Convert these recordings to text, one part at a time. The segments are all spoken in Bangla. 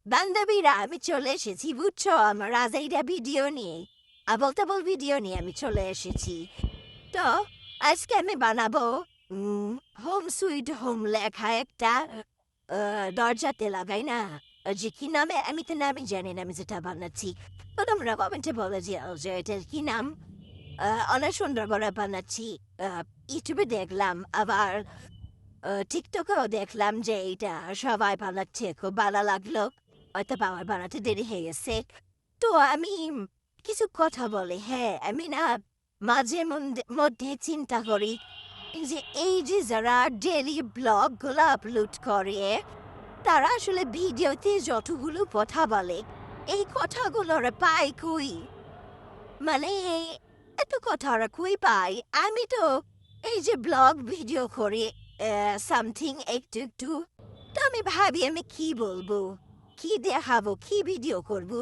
বান্ধবীরা আমি চলে এসেছি বুঝছো আমার আজ এইটা ভিডিও নিয়ে আবল তাবল ভিডিও নিয়ে আমি চলে এসেছি তো আজকে আমি বানাবো হোম সুইট হোম লেখা একটা দরজাতে লাগাই না যে কি নামে আমি তো নামই জানি না আমি যেটা বানাচ্ছি তো তোমরা কমেন্টে বলে যে এটার কি নাম অনেক সুন্দর করে বানাচ্ছি ইউটিউবে দেখলাম আবার টিকটকেও দেখলাম যে এইটা সবাই বানাচ্ছে খুব ভালো লাগলো হয়তো আমার বানাতে দেরি হয়ে গেছে তো আমি কিছু কথা বলি হ্যাঁ আমি না মাঝে মধ্যে চিন্তা করি যে এই যে যারা ডেইলি ব্লগ গুলো আপলোড করে তারা আসলে ভিডিওতে যতগুলো কথা বলে এই কথাগুলো ওরা পায় কই মানে এত কথা ওরা কই পায় আমি তো এই যে ব্লগ ভিডিও করি সামথিং একটু একটু তো আমি ভাবি আমি কি বলবো কি দেখাবো কি ভিডিও করবো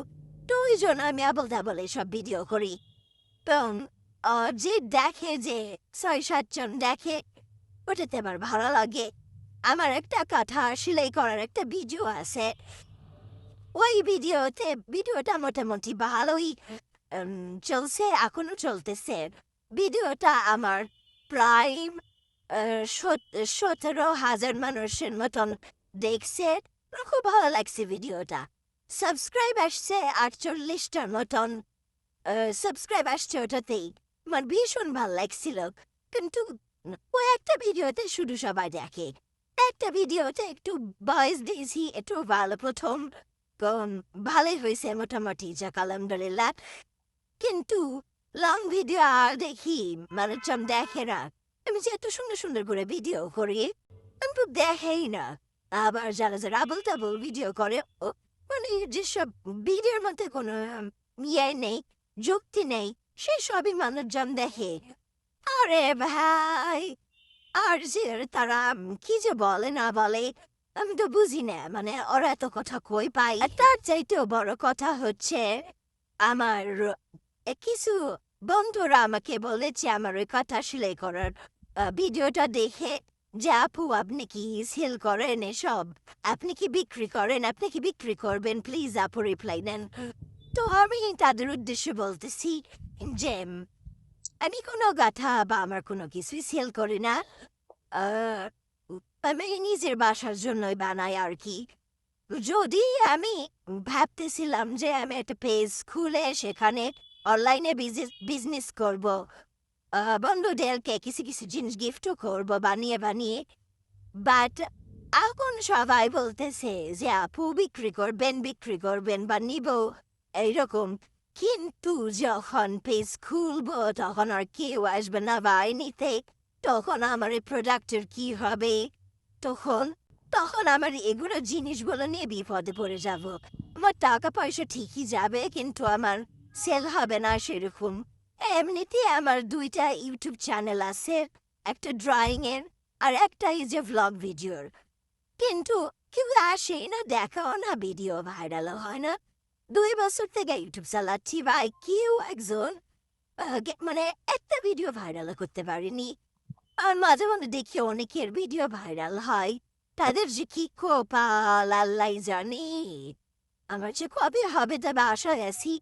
তো ওই জন্য আমি আবল তাবল সব ভিডিও করি তো যে দেখে যে ৬-৭ জন দেখে ওটাতে আমার ভালো লাগে আমার একটা কাঁথা সেলাই করার একটা ভিডিও আছে ওই ভিডিওটা মোটামুটি ভালোই চলছে এখনো চলতেছে ভিডিওটা আমার প্রায় ১৭,০০০ মানুষের মতন দেখছে খুব ভালো লাগছে ভিডিওটা সাবস্ক্রাইব আসছে ৪৮টার মতন সাবস্ক্রাইব আসছে ওটাতেই আমার ভীষণ ভালো লাগছিল কিন্তু ওই একটা ভিডিওতে শুধু সবাই দেখে একটা ভিডিওতে একটু বয়স দিয়েছি একটু ভালো প্রথম ভালোই হয়েছে মোটামুটি যাক আলহামদুলিল্লাহ কিন্তু লং ভিডিও আর দেখি মানুষজন দেখে না আমি যে এত সুন্দর সুন্দর করে ভিডিও করি আমি তো দেখেই না আবার যারা যারা আবল তাবল ভিডিও করে মানে যেসব ভিডিওর মধ্যে কোনো ইয়ে নেই যুক্তি নেই সেই সবই মানুষজন দেখে আরে ভাই আর যে তারা কি যে বলে না বলে আমি তো বুঝি না মানে ওরা এত কথা কই পাই আর তার চাইতেও বড় কথা হচ্ছে আমার কিছু বন্ধুরা আমাকে বলেছে আমার ওই কথা সেলাই করার ভিডিওটা দেখে যে আপু আপনি কি সেল করেন এসব আপনি কি বিক্রি করেন আপনি কি বিক্রি করবেন প্লিজ আপু রিপ্লাই দেন তো আমি তাদের উদ্দেশ্যে বলতেছি যে আমি কোনো গাথা বা আমার কোনো কিছুই সেল করি না আহ, আমি নিজের বাসার জন্যই বানাই আর কি যদি আমি ভাবতেছিলাম যে আমি একটা পেজ খুলে সেখানে অনলাইনে বিজনেস করব বন্ধুদেরকে কিছু কিছু জিনিস গিফটও করব বানিয়ে বানিয়ে বাট এখন সবাই বলতেছে যে আপু বিক্রি করবেন বা নিব এইরকম কিন্তু যখন পেজ খুলবো তখন আর কেউ আসবে না বাই নিতে তখন আমার এই প্রোডাক্টের কি হবে তখন তখন আমার এগুলো জিনিসগুলো নিয়ে বিপদে পড়ে যাব আমার টাকা পয়সা ঠিকই যাবে কিন্তু আমার সেল হবে না সেরকম এমনিতে আমার ২টা ইউটিউব চ্যানেল আছে একটা ড্রয়িং এর আর একটা এই যে ভ্লগ ভিডিওর কিন্তু কেউ আসে না দেখাও না ভিডিও ভাইরালও হয় না ২ বছর থেকে ইউটিউব চালাচ্ছি ভাই কেউ একজন মানে একটা ভিডিও ভাইরাল করতে পারেনি আর মাঝে মাঝে দেখি অনেকের ভিডিও ভাইরাল হয় তাদের যে কি কপাল আল্লাহ জানে আমার যে কবে হবে তবে আশা আছি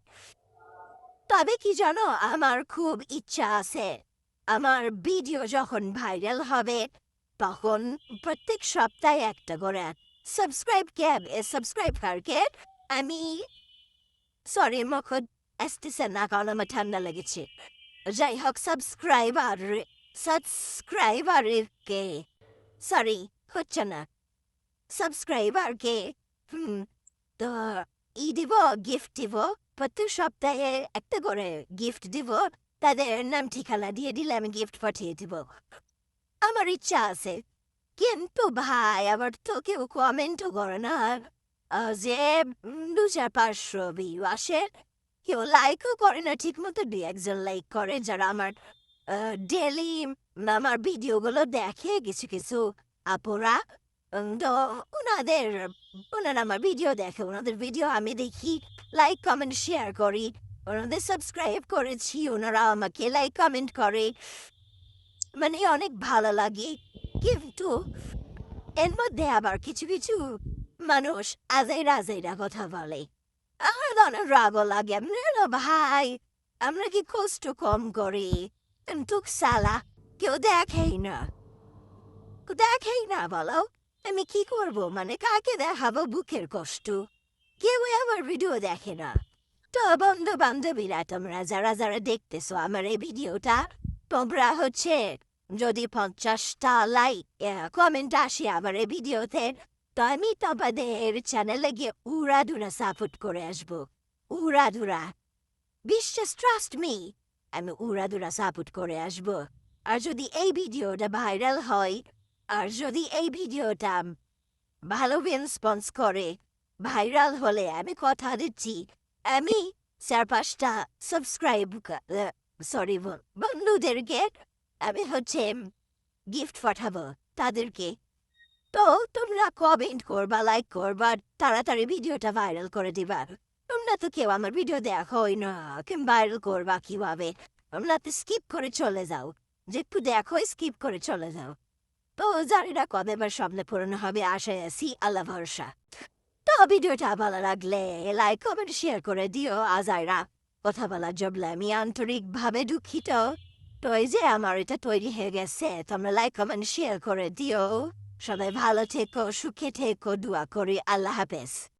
তবে কি জানো আমার খুব ইচ্ছা আছে আমার ভিডিও যখন ভাইরাল হবে তখন প্রত্যেক সপ্তাহে একটা করে সাবস্ক্রাইবারকে আমি সরি মুখ আসতেছে না কারণ আমার ঠান্ডা লেগেছে যাই হোক সাবস্ক্রাইবারকে সরি হচ্ছে না সাবস্ক্রাইবারকে হুম তো দিব গিফট দিব প্রত্যেক সপ্তাহে একটা করে গিফট দিব তাদের নাম ঠিকানা দিয়ে দিলে আমি গিফট পাঠিয়ে দিব আমার ইচ্ছা আছে কিন্তু ভাই আবার তো কেউ কমেন্টও করে না যে ২-৫০০ ভিউ আসে কেউ লাইকও করে না ঠিক মতো ২-১ জন লাইক করে যারা আমার ডেলি আমার ভিডিওগুলো দেখে কিছু কিছু আপুরা তো ওনারা আমার ভিডিও দেখে ওনাদের ভিডিও আমি দেখি লাইক কমেন্ট শেয়ার করি ওনাদের সাবস্ক্রাইব করেছি ওনারা আমাকে লাইক কমেন্ট করে মানে অনেক ভালো লাগে কিন্তু এর মধ্যে আবার কিছু কিছু মানুষ আজাইরা কথা বলে। আমার অনেক রাগও লাগে। না ভাই, আমরা কি কষ্ট কম করি? কিন্তু সালা কেউ দেখেই না। দেখেই না বলো। আমি কি করব? মানে কাকে দেখাবো বুকের কষ্ট? কেউ আমার ভিডিও দেখে না। তো বন্ধু বান্ধবীরা, তোমরা যারা যারা দেখতেছো আমার এই ভিডিওটা, তোমরা হচ্ছে যদি 50টা লাইক কমেন্ট আসে আমার এই ভিডিওতে, তো আমি তোমাদের চ্যানেলে গিয়ে উড়াধুরা সাপোর্ট করে আসবো। উড়াধুরা, বিশ্বাস, ট্রাস্ট মি, আমি উড়াধুরা সাপোর্ট করে আসবো। আর যদি এই ভিডিওটা ভাইরাল হয়, আর যদি এই ভিডিওটা ভালো রেসপন্স করে, ভাইরাল হলে আমি কথা দিচ্ছি, আমি 4-5টা সাবস্ক্রাইব বন্ধুদেরকে আমি হচ্ছে গিফট পাঠাবো তাদেরকে। তো তোমরা কমেন্ট করবা, লাইক করবা, তাড়াতাড়ি ভিডিওটা ভাইরাল করে দিবা। তোমরা তো কেউ আমার ভিডিও দেখোই না, কেউ ভাইরাল করবা কিভাবে? তোমরা তো স্কিপ করে চলে যাও, যে একটু দেখো স্কিপ করে চলে যাও। তো জানি না কবে এবার স্বপ্নে পূরণ হবে, আশায় আছি, আল্লাহ ভরসা। তো ভিডিওটা ভালো লাগলে লাইক কমেন্ট শেয়ার করে দিও। আজাইরা কথা বলার জন্য আমি আন্তরিকভাবে দুঃখিত। তো এই যে আমার এটা তৈরি হয়ে গেছে, তোমরা লাইক কমেন্ট শেয়ার করে দিও। সবাই ভালো থেকো, সুখে থেকো, দোয়া করি। আল্লাহ হাফেজ।